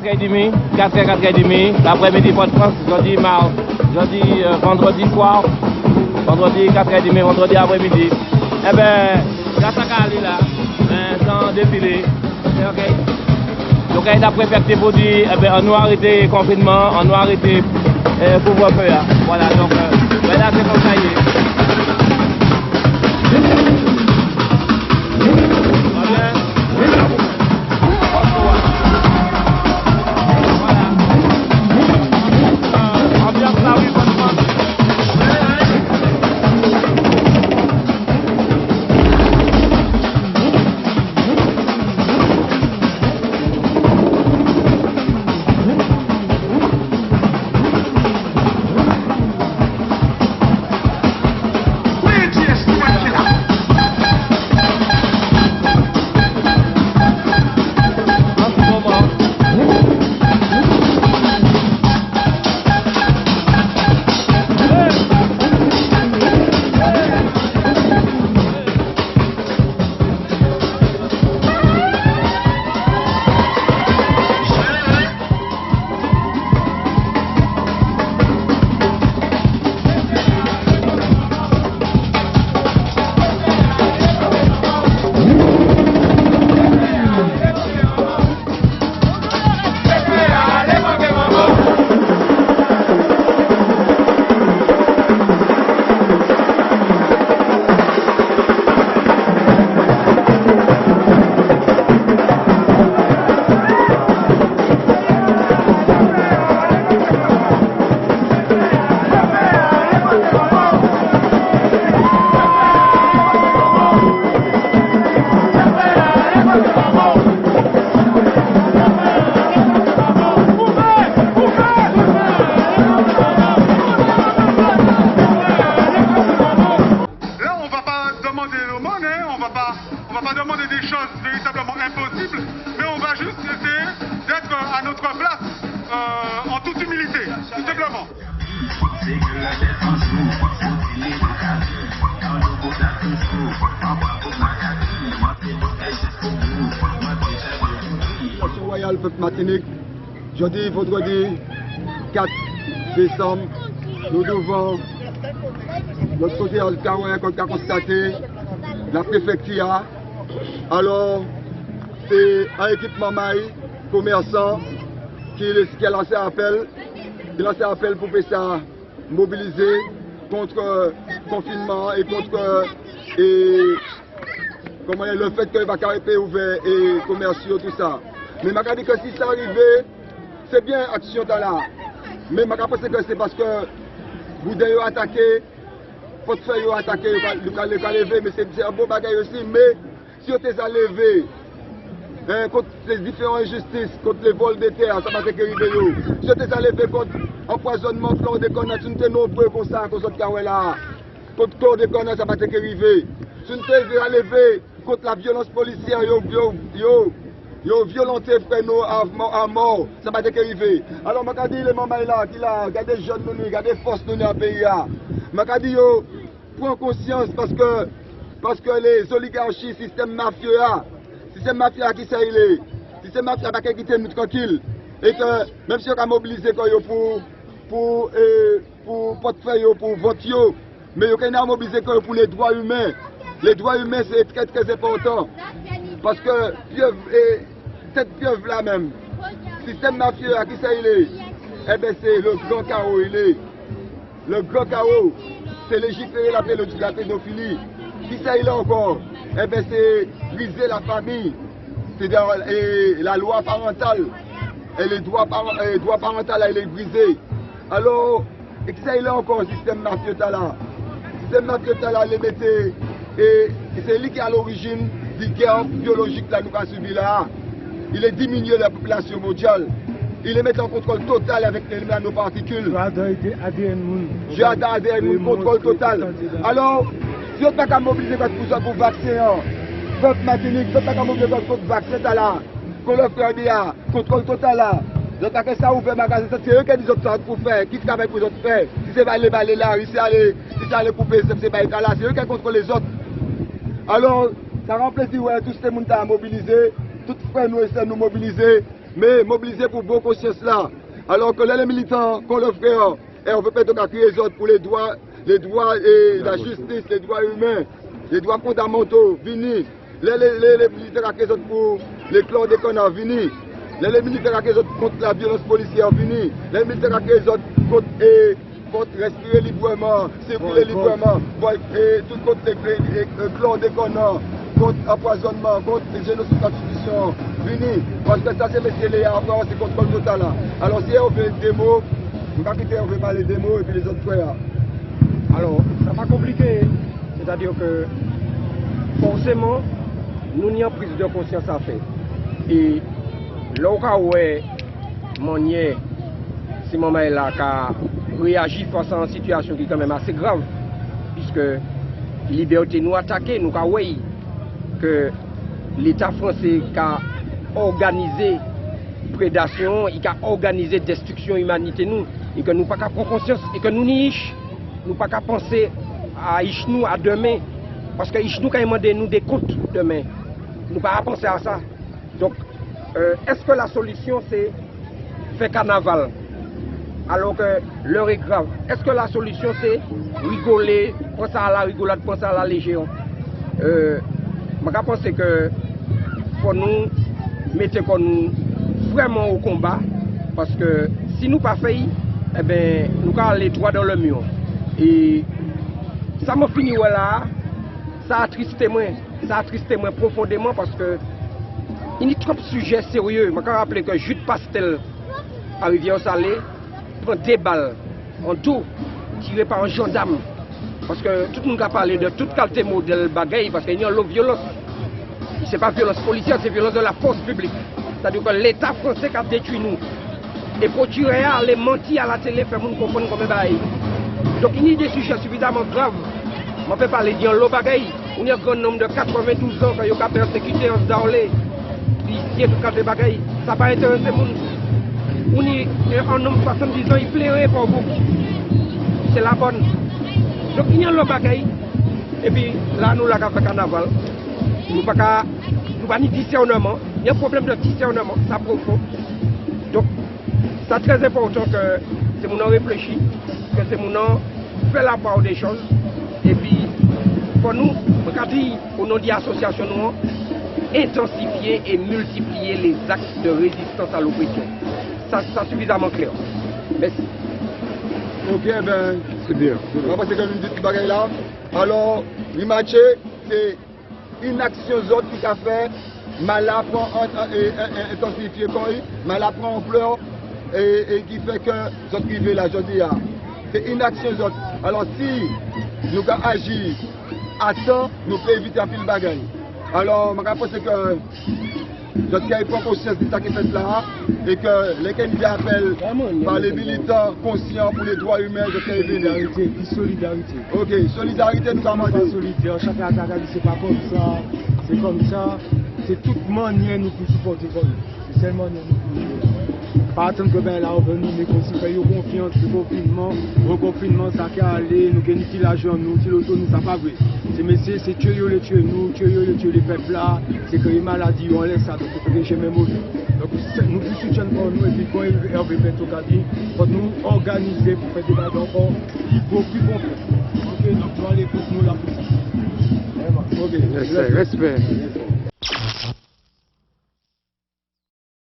4h30, 4h30, l'après-midi Port-de-France, vendredi soir, vendredi 4h30, vendredi après-midi. Eh bien, grâce à Kali là, sans défilé, ok. Donc, il a préféré pour dire, eh bien, on a arrêté le confinement, on a arrêté le couvre-feu. Voilà, donc, là, c'est comme ça. On va pas demander des choses véritablement impossibles, mais on va juste essayer d'être à notre place en toute humilité, tout simplement. Royal Peuple Martinique, jeudi, vendredi 4 décembre, nous devons notre côté à Carouin, comme a constaté, la préfecture. Alors, c'est un équipement maï, commerçant, qui a lancé appel. Il a lancé appel pour ça mobiliser contre le confinement et contre le fait que les caractères ouverts et commerciaux, tout ça. Mais je dis que si ça arrive, c'est bien action là. Mais je pense que c'est parce que vous devez attaquer, portefeuille attaquer, vous allez lever, mais c'est un bon bagage aussi. Mais si vous avez levé contre les différentes injustices, contre les vols de terre, ça va être arrivé. Si vous avez levé contre l'empoisonnement, chlordécone, si nous sommes nombreux comme ça, contre contre chlordécone, ça va être arrivé. Si nous sommes levé contre la violence policière, yo violenté frère nous à mort, ça va être arrivé. Alors je dis les mamans là, qui là, regardez jeunes nous, regardez force nous dans le pays là. Je dis yo, prends conscience parce que les oligarchies, système mafieux qui ça il est, système mafieux pas quitter nous tranquille. Et que même si on a mobilisé pour portefeuille, pour vote, mais on a mobilisé pour les droits humains. Les droits humains c'est très très important. Parce que cette pieuvre là même, système mafieux à qui ça il est, eh bien c'est le grand chaos il est. Le grand chaos, c'est légiférer la pédophilie. Qui ça il est encore, eh bien c'est briser la famille, c'est la loi parentale, et les droits parentaux il est brisé. Alors, qui ça il est encore le système mafieux là. Le système mafieux là, il mettait, et c'est lui qui est à l'origine des guerres biologiques là nous avons subi là. Il est diminué la population mondiale. Il est mis en contrôle total avec les nanoparticules. J'ai ADN, contrôle total. Alors, si on n'a pas mobilisé pour vacciner, peuple Martinique, si on n'a pas mobilisé pour vacciner là, qu'on le fait bien, contrôle total là. Donc, après ça, ouvert magasin, c'est eux qui disent ça pour faire, qui travaillent pour les autres faire. Si c'est aller là, si c'est aller couper, c'est pas là, c'est eux qui contrôlent les autres. Alors, ça rend plaisir, ouais, tout ce monde a mobilisé, tout frère nous essaie de nous mobiliser mais mobiliser pour bonne conscience là. Alors que les militants, qu'on le frère, et on veut peut-être crier les autres pour les droits et la justice, les droits humains, les droits fondamentaux, vini. Les militaires qui sont pour les clans des connards, vini. Les militaires qui sont contre la violence policière, vini. Les militaires qui sont contre respirer librement, circuler librement, tout contre les clans des connards, contre empoisonnement, contre les génocides constitution, vini. Parce que ça c'est messieurs les avant, c'est contre le total là. Alors si on veut des mots, on va quitter, on veut parler des mots et puis les autres frères. Alors, ça va compliqué, c'est-à-dire que forcément, nous n'y avons prise de conscience à faire. Et là où Monier, si maman est là, qui a réagi face à une situation qui est quand même assez grave, puisque la liberté nous attaqué, nous avons vu que l'État français a organisé prédation, il a organisé destruction humanité nous, et que nous n'avons pas prendre conscience, et que nous n'y nous pas qu'à penser à nous à demain, parce que nous quand demandé nous des comptes demain, nous pas à penser à ça. Donc, est-ce que la solution c'est faire carnaval alors que l'heure est grave? Est-ce que la solution c'est rigoler, penser à la rigolade, penser à la légion? Je pense que pour nous mettre nous vraiment au combat, parce que si nous pas fait, eh ben nous allons aller droit dans le mur. Et ça m'a fini là, ça a attristé moi profondément parce que il y a trop de sujets sérieux. Je me rappelle que Jude Pastel à Rivière-Salée prend des balles en tout tiré par un gendarme. Parce que tout le monde a parlé de toute qualité modèle bagaille parce qu'il y a une violence. Ce n'est pas violence policière, c'est violence de la force publique. C'est-à-dire que l'État français a détruit nous. Et pour tuer, les mentir à la télé, faire nous comprendre comment bagaille. Donc il y a des sujets suffisamment graves. Je peux parler d'un lot bagaille. Il y a un grand nombre de 92 ans qui ont persécuté en Daolé. Ici, tout de bagaille. Ça n'a pas intéressé les gens. Il y a un homme de 70 ans, il plairait pour vous. C'est la bonne. Donc il y a un lot bagaille. Et puis là, nous avons fait carnaval. Nous n'avons pas ni discernement. Il y a un problème de discernement, ça profond. Donc, c'est très important que c'est mon réfléchir, que c'est mon faire la part des choses. Et puis, pour nous, au nom de l'association, nous intensifier et multiplier les actes de résistance à l'oppression. Ça c'est suffisamment clair. Merci. Ok, ben, c'est bien. On va passer comme une petite bagaille là. Alors, l'image, c'est une action zone qui a fait, mal apprend intensifier mal apprend ampleur et qui fait que nous arrivons là aujourd'hui. C'est une action zone. Alors si nous agissons à temps, nous pouvons éviter un peu de bagaille. Alors, je pense que je prends conscience de ce qui est fait là et que les candidats appellent par les militants conscients pour les droits humains, je sais solidarité, solidarité. Ok, solidarité, nous avons dit. Solidaire, chacun a dit c'est pas comme ça, c'est comme ça. C'est toute manière nous pour supporter comme nous. C'est seulement nous pour pas attendre que ben là on veut nous, mais qu'on s'y fait confiance, le confinement, ça qui a allé, nous gagnons l'argent, nous, l'auto, nous, ça pas vrai. C'est messieurs, c'est tuer nous, tuer les peuples là, c'est que les maladies, on laisse ça, donc il faut que j'ai même aujourd'hui. Donc nous vous soutenons pour nous, et puis quand Hervé Bento a dit, pour nous organiser pour faire des bagarres encore, il faut plus confiance. Ok, donc tu vas aller pour nous la puissance. Ok, respect.